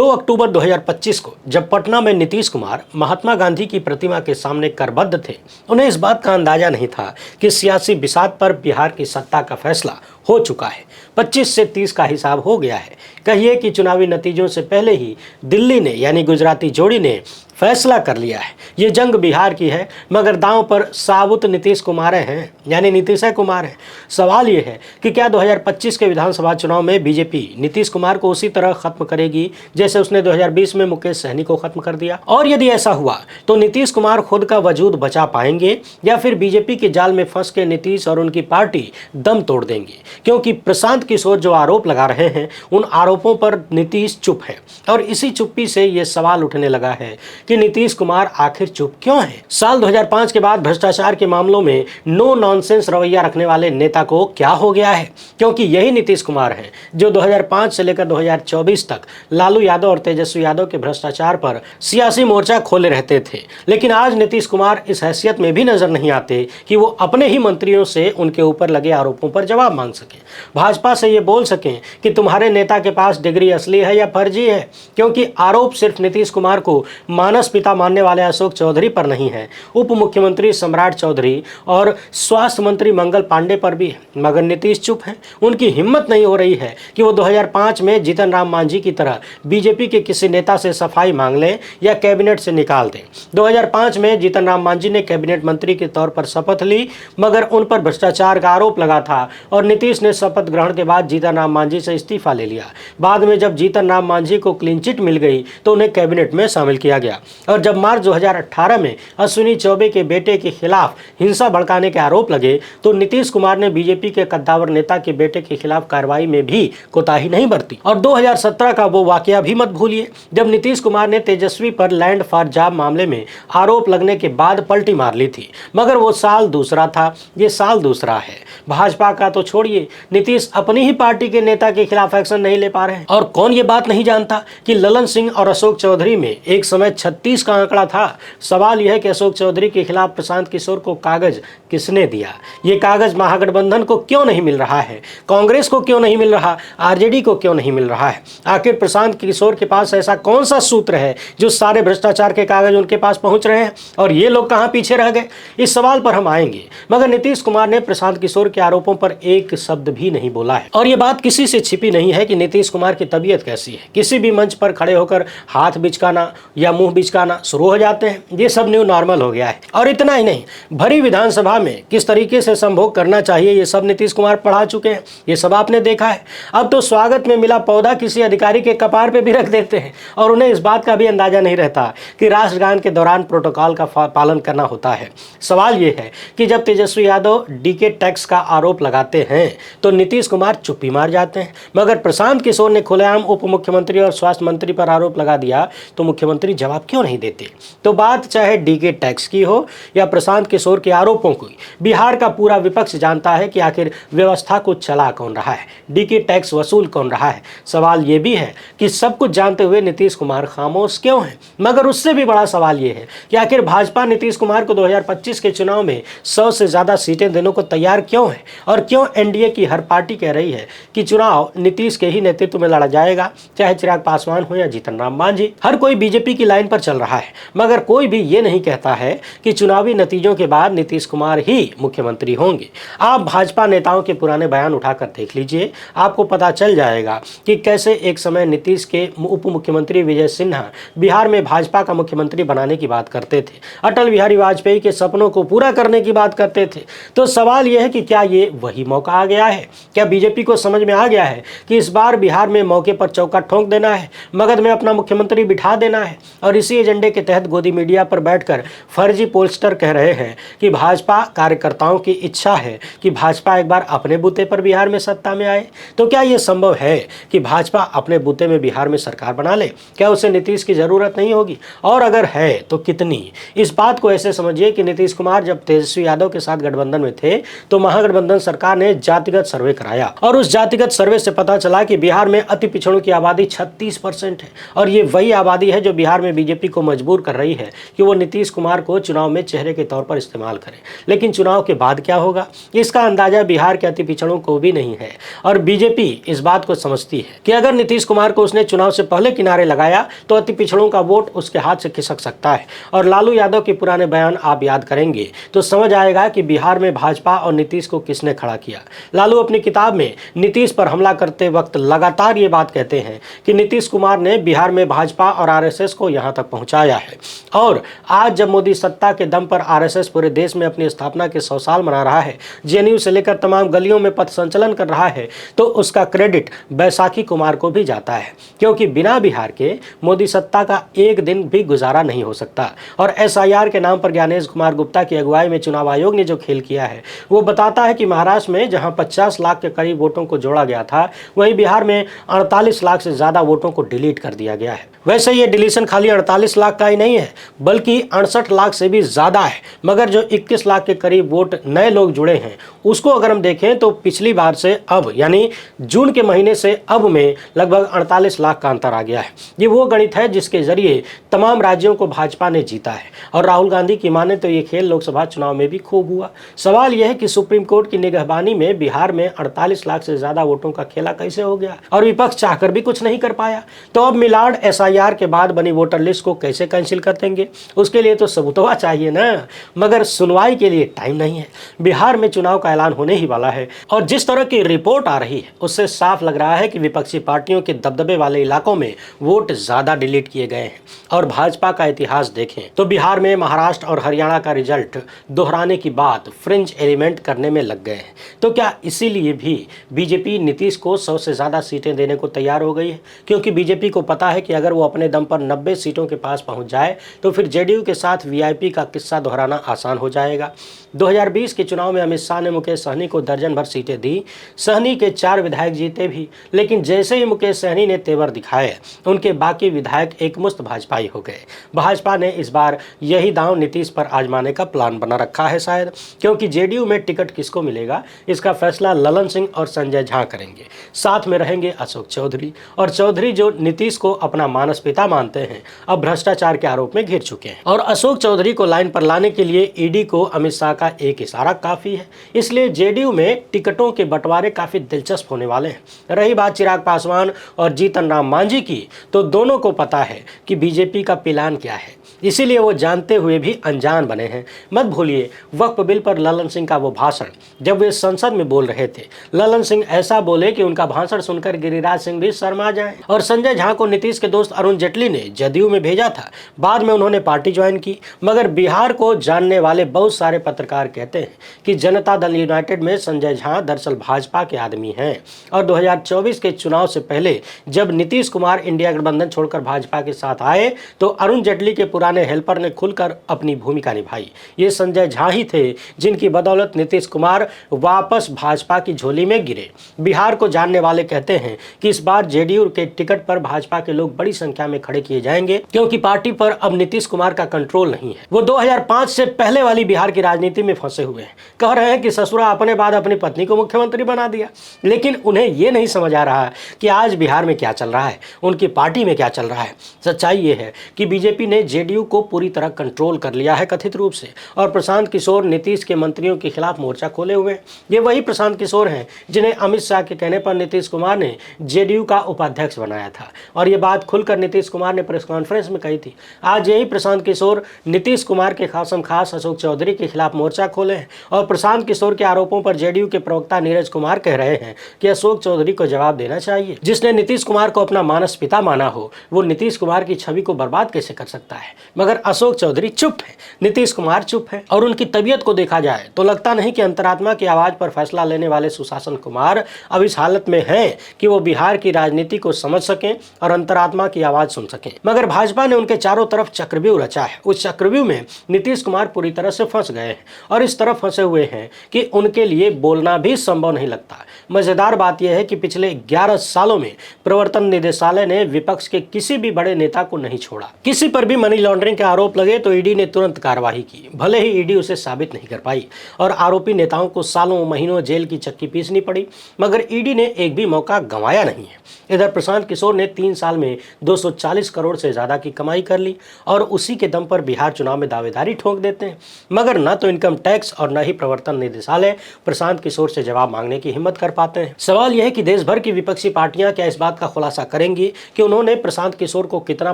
2 अक्टूबर 2025 को जब पटना में नीतीश कुमार महात्मा गांधी की प्रतिमा के सामने करबद्ध थे, उन्हें इस बात का अंदाजा नहीं था कि सियासी बिसात पर बिहार की सत्ता का फैसला हो चुका है। 25 से 30 का हिसाब हो गया है। कहिए कि चुनावी नतीजों से पहले ही दिल्ली ने यानी गुजराती जोड़ी ने फैसला कर लिया है। ये जंग बिहार की है, मगर दांव पर साबुत नीतीश कुमार हैं, यानी नीतीश कुमार हैं। सवाल ये है कि क्या 2025 के विधानसभा चुनाव में बीजेपी नीतीश कुमार को उसी तरह खत्म करेगी जैसे उसने 2020 में मुकेश सहनी को खत्म कर दिया? और यदि ऐसा हुआ तो नीतीश कुमार खुद का वजूद बचा पाएंगे या फिर बीजेपी के जाल में फंस के नीतीश और उनकी पार्टी दम तोड़ देंगे? क्योंकि प्रशांत किशोर जो आरोप लगा रहे हैं, उन आरोपों पर नीतीश चुप है और इसी चुप्पी से ये सवाल उठने लगा है कि नीतीश कुमार आखिर चुप क्यों है। साल 2005 के बाद भ्रष्टाचार के मामलों में नो नॉनसेंस रवैया रखने वाले नेता को क्या हो गया है? क्योंकि यही नीतीश कुमार हैं जो 2005 से लेकर 2024 तक लालू यादव और तेजस्वी यादव के भ्रष्टाचार पर सियासी मोर्चा खोले रहते थे। लेकिन आज नीतीश कुमार इस हैसियत में भी नजर नहीं आते कि वो अपने ही मंत्रियों से उनके ऊपर लगे आरोपों पर जवाब मांग सकें, भाजपा से ये बोल सकें कि तुम्हारे नेता के पास डिग्री असली है या फर्जी है। क्योंकि आरोप सिर्फ नीतीश कुमार को मानस पिता मानने वाले अशोक चौधरी पर नहीं है, उप मुख्यमंत्री सम्राट चौधरी और स्वास्थ्य मंत्री मंगल पांडे पर भी है। मगर नीतीश चुप है। उनकी हिम्मत नहीं हो रही है कि वो 2005 में जीतन राम मांझी की तरह बीजेपी के किसी नेता से सफाई मांग लें या कैबिनेट से निकाल दें। 2005 में जीतन राम मांझी ने कैबिनेट मंत्री के तौर पर शपथ ली, मगर उन पर भ्रष्टाचार का आरोप लगा था और नीतीश ने शपथ ग्रहण के बाद जीतन राम मांझी से इस्तीफा ले लिया। बाद में जब जीतन राम मांझी को क्लीन चिट मिल गई तो उन्हें कैबिनेट में शामिल किया गया। और जब मार्च 2018 में अश्विनी चौबे के बेटे के खिलाफ हिंसा भड़काने के आरोप लगे तो नीतीश कुमार ने बीजेपी के कद्दावर नेता के बेटे के खिलाफ कार्रवाई में भी कोताही नहीं बरती। और 2017 का वो वाकया भी मत भूलिए जब नीतीश कुमार ने तेजस्वी पर लैंड फॉर जॉब मामले में आरोप लगने के बाद पलटी मार ली थी। मगर वो साल दूसरा था, ये साल दूसरा है। भाजपा का तो छोड़िए, नीतीश अपनी ही पार्टी के नेता के खिलाफ एक्शन नहीं ले पा रहे हैं। और कौन ये बात नहीं जानता कि ललन सिंह और अशोक चौधरी में एक समय 36 का आंकड़ा था। सवाल यह है कि अशोक चौधरी के खिलाफ प्रशांत किशोर को कागज किसने दिया? ये कागज महागठबंधन को क्यों नहीं मिल रहा है? कांग्रेस को क्यों नहीं मिल रहा? आरजेडी को क्यों नहीं मिल रहा है? आखिर प्रशांत किशोर के पास ऐसा कौन सा सूत्र है जो सारे भ्रष्टाचार के कागज उनके पास पहुंच रहे हैं और ये लोग कहां पीछे रह गए? इस सवाल पर हम आएंगे। मगर नीतीश कुमार ने प्रशांत किशोर के आरोपों पर एक शब्द भी नहीं बोला है। और ये बात किसी से छिपी नहीं है कि नीतीश कुमार की तबीयत कैसी है। किसी भी मंच पर खड़े होकर हाथ बिचकाना या मुंह बिचकाना शुरू हो जाते हैं। ये सब न्यू नॉर्मल हो गया है। और इतना ही नहीं, भरी विधानसभा में किस तरीके से संभोग करना चाहिए ये सब नीतीश कुमार पढ़ा चुके हैं। ये सब आपने देखा है। अब तो स्वागत में मिला पौधा किसी अधिकारी के कपार पे भी रख देते हैं और उन्हें इस बात का भी अंदाजा नहीं रहता कि राष्ट्रगान के दौरान प्रोटोकॉल का पालन करना होता है। सवाल ये है कि जब तेजस्वी यादव डीके टैक्स का आरोप लगाते हैं तो नीतीश कुमार चुप्पी मार जाते हैं, मगर प्रशांत किशोर ने खुलेआम उप मुख्यमंत्री और स्वास्थ्य मंत्री पर आरोप लगा दिया तो मुख्यमंत्री जवाब क्यों नहीं देते? तो बात चाहे डीके टैक्स की हो या प्रशांत किशोर के आरोपों की, बिहार का पूरा विपक्ष जानता है कि आखिर व्यवस्था को चला कौन रहा है, डीके टैक्स वसूल कौन रहा है। सवाल ये भी है कि सब कुछ जानते हुए नीतीश कुमार खामोश क्यों है? मगर उससे भी बड़ा सवाल ये है कि आखिर भाजपा नीतीश कुमार को 2025 के चुनाव में 100 से ज्यादा सीटें देने को तैयार क्यों है? और क्यों एनडीए की हर पार्टी कह रही है कि चुनाव नीतीश के ही नेतृत्व में लड़ा जाएगा, चाहे चिराग पासवान हो या जीतन राम मांझी। हर कोई बीजेपी की लाइन पर चल रहा है, मगर कोई भी ये नहीं कहता है कि चुनावी नतीजों के बाद नीतीश कुमार ही मुख्यमंत्री होंगे। आप भाजपा नेताओं के पुराने बयान उठाकर देख लीजिए, आपको पता चल जाएगा कि कैसे एक समय नीतीश के उप मुख्यमंत्री विजय सिन्हा बिहार में भाजपा का मुख्यमंत्री बनाने की बात करते थे, अटल बिहारी वाजपेयी के सपनों को पूरा करने की बात करते थे। तो सवाल यह है कि क्या ये वही मौका आ गया है? क्या बीजेपी को समझ में आ गया है कि इस बार बिहार में मौके पर चौका ठोंक देना है, मगध में अपना मुख्यमंत्री बिठा देना है? और इसी एजेंडे के तहत गोदी मीडिया पर बैठकर फर्जी पोस्टर कह रहे हैं कि भाजपा कार्यकर्ताओं की इच्छा है कि भाजपा एक बार अपने बूते पर बिहार में सत्ता में आए। तो क्या यह संभव है कि भाजपा अपने बूते में बिहार में सरकार बना ले? क्या उसे नीतीश की जरूरत नहीं होगी? और अगर है तो कितनी? इस बात को ऐसे समझिए कि नीतीश कुमार जब तेजस्वी यादव के साथ गठबंधन में थे तो महागठबंधन सरकार ने जातिगत सर्वे कराया और उस जातिगत सर्वे से पता चला कि बिहार में अति पिछड़ों की आबादी 36% है और ये वही आबादी है जो बिहार में बीजेपी को मजबूर कर रही है कि वो नीतीश कुमार को चुनाव में चेहरे के तौर पर इस्तेमाल करें। लेकिन चुनाव के बाद क्या होगा, इसका अंदाजा बिहार के अति पिछड़ों को भी नहीं है और बीजेपी इस बात को समझती है कि अगर नीतीश कुमार को उसने चुनाव से पहले किनारे लगाया तो अति पिछड़ों का वोट उसके हाथ से खिसक सकता है। और लालू यादव के पुराने बयान आप याद करेंगे तो समझ आएगा कि बिहार में भाजपा और नीतीश को किसने खड़ा किया। लालू अपनी किताब में नीतीश पर हमला करते वक्त लगातार ये बात कहते हैं कि नीतीश कुमार ने बिहार में भाजपा और आरएसएस को यहां तक पहुंचाया है। और आज जब मोदी सत्ता के दम पर आरएसएस पूरे देश में अपनी स्थापना के 100 साल मना रहा है, जेएनयू से लेकर तमाम गलियों में पथ संचलन कर रहा है, तो उसका क्रेडिट बैसाखी कुमार को भी जाता है, क्योंकि बिना बिहार के मोदी सत्ता का एक दिन भी गुजारा नहीं हो सकता। और एसआईआर के नाम पर ज्ञानेश कुमार गुप्ता की अगुवाई में चुनाव आयोग ने जो खेल किया है वो बताता है कि महाराष्ट्र में जहां 50 लाख के करीब वोटों को जोड़ा गया था, वहीं बिहार में 48 लाख से ज्यादा वोटों को डिलीट कर दिया गया है। वैसे ये डिलीशन खाली 48 लाख का ही नहीं है, बल्कि 68 लाख से भी ज्यादा है। मगर जो 21 लाख के करीब वोट नए लोग जुड़े हैं उसको अगर हम देखें तो पिछली बार से अब यानी जून के महीने से अब में लगभग 48 लाख का अंतर आ गया है। ये वो गणित है जिसके जरिए तमाम राज्यों को भाजपा ने जीता है और राहुल गांधी की माने तो ये खेल लोकसभा चुनाव में भी खूब हुआ। सवाल यह है कि सुप्रीम कोर्ट की निगहबानी में बिहार में 48 लाख से ज्यादा वोटों का खेला कैसे हो गया और विपक्ष चाहकर भी कुछ नहीं कर पाया। तो अब मिलाड एसआईआर के बाद बनी वोटर लिस्ट को कैसे कैंसिल कर देंगे, उसके लिए तो सबूतवा चाहिए ना, मगर सुनवाई के लिए टाइम नहीं है। बिहार में चुनाव का ऐलान होने ही वाला है और जिस तरह की रिपोर्ट आ रही है उससे साफ लग रहा है कि विपक्षी पार्टियों के दबदबे वाले इलाकों में वोट ज्यादा डिलीट किए गए हैं। और भाजपा का इतिहास देखें तो बिहार में महाराष्ट्र और हरियाणा का रिजल्ट दोहराने की बात फ्रिंज एलिमेंट करने में लग गए हैं। तो क्या इसीलिए भी बीजेपी नीतीश को 100 से ज्यादा सीटें देने को तैयार हो गई है, क्योंकि बीजेपी को पता है कि अगर वो अपने दम पर 90 सीटों के पास पहुंच जाए तो फिर जेडीयू के साथ वीआईपी का किस्सा दोहराना आसान हो जाएगा। 2020 के चुनाव में अमित शाह ने मुकेश सहनी को दर्जन भर सीटें दी। सहनी के 4 विधायक जीते भी, लेकिन जैसे ही मुकेश सहनी ने तेवर दिखाए उनके बाकी विधायक एकमुश्त भाजपाई हो गए। भाजपा ने इस बार यही दांव नीतीश पर आजमाने का प्लान बना रखा है शायद, क्योंकि जेडीयू में टिकट किसको मिलेगा इसका फैसला ललन सिंह और संजय झा करेंगे। साथ में रहेंगे अशोक चौधरी, और चौधरी जो नीतीश को अपना मानस पिता मानते हैं अब भ्रष्टाचार के आरोप में घिर चुके हैं। और अशोक चौधरी को लाइन पर लाने के लिए ईडी को अमित शाह का एक इशारा काफी है। इसलिए जेडीयू में टिकटों के बंटवारे काफी दिलचस्प होने वाले हैं। रही बात चिराग पासवान और जीतन राम मांझी की, तो दोनों को पता है कि बीजेपी का प्लान क्या है, इसीलिए वो जानते हुए भी अनजान बने हैं। मत भूलिए वक्फ बिल पर ललन सिंह का वो भाषण, जब वे संसद में बोल रहे थे ललन सिंह ऐसा बोले कि उनका भाषण सुनकर गिरिराज सिंह भी शर्मा जाए। और संजय झा को नीतीश के दोस्त अरुण जेटली ने जदयू में भेजा था, बाद में उन्होंने पार्टी ज्वाइन की। मगर बिहार को जानने वाले बहुत सारे पत्रकार कहते हैं कि जनता दल यूनाइटेड में संजय झा दरअसल भाजपा के आदमी हैं और 2024 के चुनाव से पहले जब नीतीश कुमार इंडिया गठबंधन छोड़कर भाजपा के साथ आए तो अरुण जेटली के पुराने हेल्पर ने खुलकर अपनी भूमिका निभाई। ये संजय झा ही थे जिनकी बदौलत नीतीश कुमार वापस भाजपा की झोली में गिरे। बिहार को जानने वाले कहते हैं कि इस बार जेडीयू के टिकट पर भाजपा के लोग बड़ी संख्या में खड़े किए जाएंगे, क्योंकि पार्टी पर अब नीतीश कुमार का कंट्रोल नहीं है। वो 2005 से पहले वाली बिहार की राजनीति में फंसे हुए हैं। कह रहे हैं कि ससुरा अपने बाद अपनी पत्नी को मुख्यमंत्री बना दिया, लेकिन उन्हें ये नहीं समझ आ रहा कि आज बिहार में क्या चल रहा है, उनकी पार्टी में क्या चल रहा है। सच्चाई ये है कि बीजेपी ने जेडीयू को पूरी तरह कंट्रोल कर लिया है कथित रूप से, और प्रशांत किशोर नीतीश के मंत्रियों के खिलाफ मोर्चा खोले हुए। ये वही प्रशांत किशोर हैं जिन्हें अमित शाह के कहने पर नीतीश कुमार ने जेडीयू का उपाध्यक्ष बनाया था, और ये बात खुलकर नीतीश कुमार ने प्रेस कॉन्फ्रेंस में कही थी। आज यही प्रशांत किशोर नीतीश कुमार के खासम खास अशोक चौधरी के खिलाफ मोर्चा खोले हैं, और प्रशांत किशोर के आरोपों पर जेडीयू के प्रवक्ता नीरज कुमार कह रहे हैं कि अशोक चौधरी को जवाब देना चाहिए। जिसने नीतीश कुमार को अपना मानस पिता माना हो वो नीतीश कुमार की छवि को बर्बाद कैसे कर सकता है। मगर अशोक चौधरी चुप है, नीतीश कुमार चुप है, और उनकी तबीयत को देखा जाए तो लगता नहीं कि अंतरात्मा की आवाज पर फैसला लेने वाले सुशासन कुमार अब इस हालत में हैं कि वो बिहार की राजनीति को समझ सकें और अंतरात्मा की आवाज सुन सकें। मगर भाजपा ने उनके चारों तरफ चक्रव्यूह रचा है। उस चक्रव्यूह में नीतीश कुमार पूरी तरह से फंस गए हैं और इस तरह फंसे हुए हैं कि उनके लिए बोलना भी संभव नहीं लगता। मजेदार बात यह है कि पिछले 11 सालों में प्रवर्तन निदेशालय ने विपक्ष के किसी भी बड़े नेता को नहीं छोड़ा, किसी पर भी मनी लॉन्ड्रिंग लॉन्ड्रिंग के आरोप लगे तो ईडी ने तुरंत कार्रवाई की। भले ही ईडी उसे साबित नहीं कर पाई और आरोपी नेताओं को सालों महीनों जेल की चक्की पीसनी पड़ी, मगर ईडी ने एक भी मौका गंवाया नहीं है। इधर प्रशांत किशोर ने 3 साल में 240 करोड़ से ज्यादा की कमाई कर ली और उसी के दम पर बिहार चुनाव में दावेदारी ठोक देते हैं, मगर न तो इनकम टैक्स और न ही प्रवर्तन निदेशालय प्रशांत किशोर से जवाब मांगने की हिम्मत कर पाते हैं। सवाल यह है कि देश भर की विपक्षी पार्टियां क्या इस बात का खुलासा करेंगी कि उन्होंने प्रशांत किशोर को कितना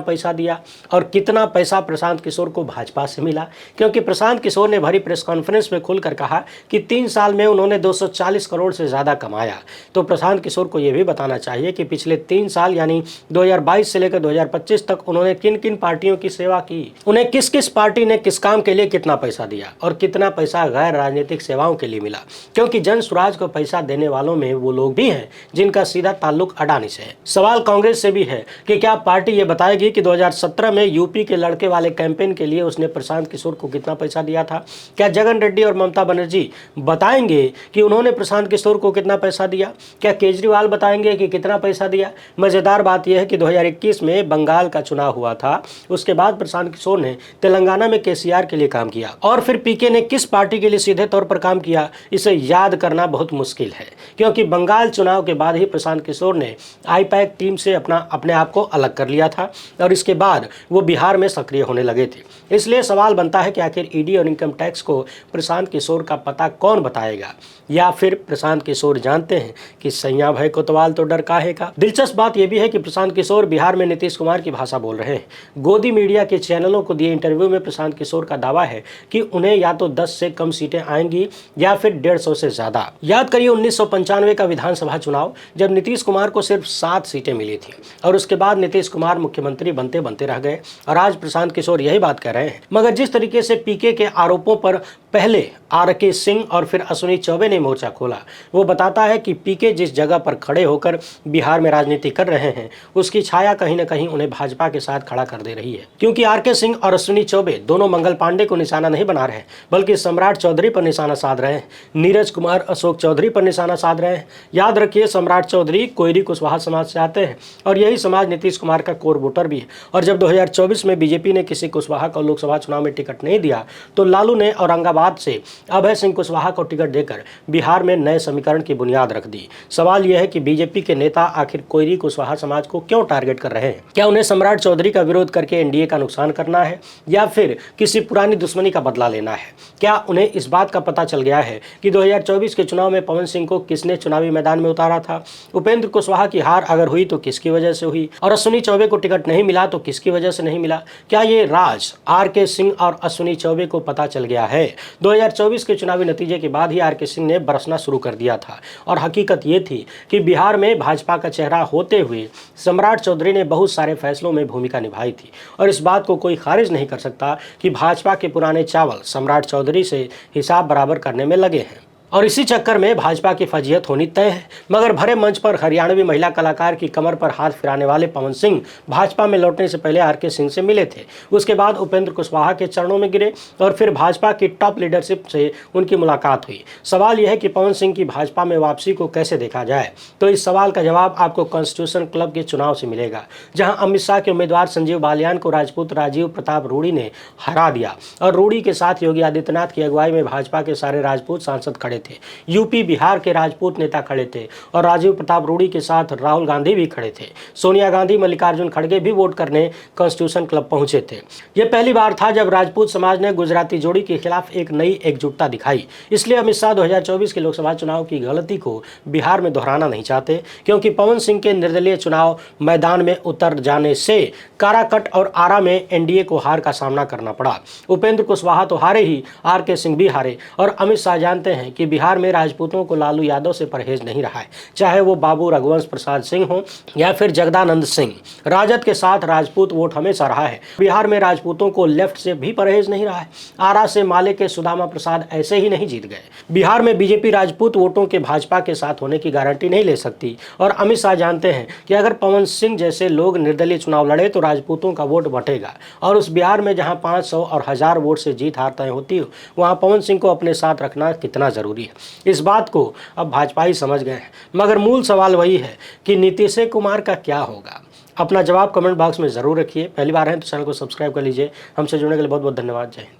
पैसा दिया और कितना पैसा प्रशांत किशोर को भाजपा से मिला, क्योंकि प्रशांत किशोर ने भरी प्रेस कॉन्फ्रेंस में खुलकर कहा कि 3 साल में उन्होंने 240 करोड़ से ज्यादा कमाया। तो प्रशांत किशोर को यह भी बताना चाहिए कि पिछले 3 साल यानी 2022 से लेकर 2025 तक उन्होंने किन किन पार्टियों की सेवा की, उन्हें किस किस पार्टी ने किस काम के लिए कितना पैसा दिया और कितना पैसा गैर राजनीतिक सेवाओं के लिए मिला, क्योंकि जन स्वराज को पैसा देने वालों में वो लोग भी हैं जिनका सीधा ताल्लुक अडानी से है। सवाल कांग्रेस से भी है कि क्या पार्टी ये बताएगी कि 2017 में यूपी के लड़के वाले कैंपेन के लिए उसने प्रशांत किशोर को कितना पैसा दिया था। क्या जगन रेड्डी और ममता बनर्जी बताएंगे कि उन्होंने प्रशांत किशोर को कितना पैसा दिया? क्या केजरीवाल बताएंगे कि कितना पैसा दिया? मजेदार बात यह है कि 2021 में बंगाल का चुनाव हुआ था, उसके बाद प्रशांत किशोर ने तेलंगाना में केसीआर के लिए काम किया और फिर पीके ने किस पार्टी के लिए सीधे तौर पर काम किया, इसे याद करना बहुत मुश्किल है, क्योंकि बंगाल चुनाव के बाद ही प्रशांत किशोर ने आईपैक टीम से अपने आप को अलग कर लिया था और इसके बाद वो बिहार में सक्रिय होने लगे थे। इसलिए सवाल बनता है कि आखिर ईडी और इनकम टैक्स को प्रशांत किशोर का पता कौन बताएगा, या फिर प्रशांत किशोर जानते हैं कि सैया भय कोतवाल तो डर काहे का। दिलचस्प बात यह भी है कि प्रशांत किशोर बिहार में नीतीश कुमार की भाषा बोल रहे हैं। गोदी मीडिया के चैनलों को दिए इंटरव्यू में प्रशांत किशोर का दावा है कि उन्हें या तो 10 से कम सीटें आएंगी या फिर 150 से ज्यादा। याद करिए 1995 का विधानसभा चुनाव, जब नीतीश कुमार को सिर्फ 7 सीटें मिली थी और उसके बाद नीतीश कुमार मुख्यमंत्री बनते बनते रह गए और आज प्रशांत किशोर यही बात कह रहे हैं। मगर जिस तरीके से पीके के आरोपों पर पहले आरके सिंह और फिर अश्विनी चौबे ने मोर्चा खोला, वो बताता है कि पीके जिस जगह पर खड़े होकर बिहार में राजनीति कर रहे हैं उसकी छाया कहीं न कहीं उन्हें भाजपा के साथ खड़ा कर दे रही है, क्योंकि आरके सिंह और अश्विनी चौबे दोनों मंगल पांडे को निशाना नहीं बना रहे बल्कि सम्राट चौधरी पर निशाना साध रहे हैं, नीरज कुमार अशोक चौधरी पर निशाना साध रहे हैं। याद रखिए, सम्राट चौधरी कोयरी कुशवाहा समाज से आते हैं और यही समाज नीतीश कुमार का कोर वोटर भी है। और जब 2024 में बीजेपी ने किसी कुशवाहा को लोकसभा चुनाव में टिकट नहीं दिया तो लालू ने औरंगाबाद से अभय सिंह कुशवाहा को टिकट देकर बिहार में नए समीकरण की बुनियाद रख दी। सवाल यह है कि बीजेपी के नेता आखिर कोयरी कुशवाहा समाज को क्यों टारगेट कर रहे हैं? क्या उन्हें सम्राट चौधरी का विरोध करके एनडीए का नुकसान करना है या फिर किसी पुरानी दुश्मनी का बदला लेना है? क्या उन्हें इस बात का पता चल गया है कि 2024 के चुनाव में पवन सिंह को किसने चुनावी मैदान में उतारा था? उपेंद्र कुशवाहा की हार अगर हुई तो किसकी वजह से हुई, और अश्विनी चौबे को टिकट नहीं मिला तो किसकी वजह से नहीं मिला? क्या ये राज आरके सिंह और अश्विनी चौबे को पता चल गया है? 2024 के चुनावी नतीजे के बाद ही आरके सिंह ने बरसना शुरू कर दिया था और हकीकत ये थी कि बिहार में भाजपा का चेहरा होते हुए सम्राट चौधरी ने बहुत सारे फैसलों में भूमिका निभाई थी और इस बात को कोई खारिज नहीं कर सकता कि भाजपा के पुराने चावल सम्राट चौधरी से हिसाब बराबर करने में लगे हैं और इसी चक्कर में भाजपा की फजीहत होनी तय है। मगर भरे मंच पर हरियाणवी महिला कलाकार की कमर पर हाथ फिराने वाले पवन सिंह भाजपा में लौटने से पहले आरके सिंह से मिले थे, उसके बाद उपेंद्र कुशवाहा के चरणों में गिरे और फिर भाजपा की टॉप लीडरशिप से उनकी मुलाकात हुई। सवाल यह है कि पवन सिंह की भाजपा में वापसी को कैसे देखा जाए, तो इस सवाल का जवाब आपको कॉन्स्टिट्यूशन क्लब के चुनाव से मिलेगा, जहाँ अमित शाह के उम्मीदवार संजीव बालियान को राजपूत राजीव प्रताप रूडी ने हरा दिया और रूडी के साथ योगी आदित्यनाथ की अगुवाई में भाजपा के सारे राजपूत सांसद खड़े थे। यूपी बिहार के राजपूत नेता खड़े थे और राजीव प्रताप रूडी के साथ राहुल गांधी भी खड़े थे। सोनिया गांधी, मल्लिकार्जुन खड़गे भी वोट करने कॉन्स्टिट्यूशन क्लब पहुंचे थे। यह पहली बार था जब राजपूत समाज ने गुजराती जोड़ी के खिलाफ एक नई एकजुटता दिखाई। इसलिए अमित शाह 2024 के लोकसभा चुनाव की गलती को बिहार में दोहराना नहीं चाहते, क्योंकि पवन सिंह के निर्दलीय चुनाव मैदान में उतर जाने से काराकट और आरा में एनडीए को हार का सामना करना पड़ा। उपेंद्र कुशवाहा तो हारे ही, आरके सिंह भी हारे और अमित शाह जानते हैं कि बिहार में राजपूतों को लालू यादव से परहेज नहीं रहा है, चाहे वो बाबू रघुवंश प्रसाद सिंह हो या फिर जगदानंद सिंह। राजद के साथ राजपूत वोट हमेशा रहा है। बिहार में राजपूतों को लेफ्ट से भी परहेज नहीं रहा है। आरा से माले के सुदामा प्रसाद ऐसे ही नहीं जीत गए। बिहार में बीजेपी राजपूत वोटों के भाजपा के साथ होने की गारंटी नहीं ले सकती और अमित शाह जानते हैं कि अगर पवन सिंह जैसे लोग निर्दलीय चुनाव लड़े तो राजपूतों का वोट बटेगा और उस बिहार में जहां 500 और 1000 वोट से जीत हार तय होती हो, वहां पवन सिंह को अपने साथ रखना कितना जरूरी है, इस बात को अब भाजपा ही समझ गए हैं। मगर मूल सवाल वही है कि नीतीश कुमार का क्या होगा। अपना जवाब कमेंट बॉक्स में ज़रूर रखिए। पहली बार हैं तो चैनल को सब्सक्राइब कर लीजिए। हमसे जुड़ने के लिए बहुत बहुत धन्यवाद। जय हिंद।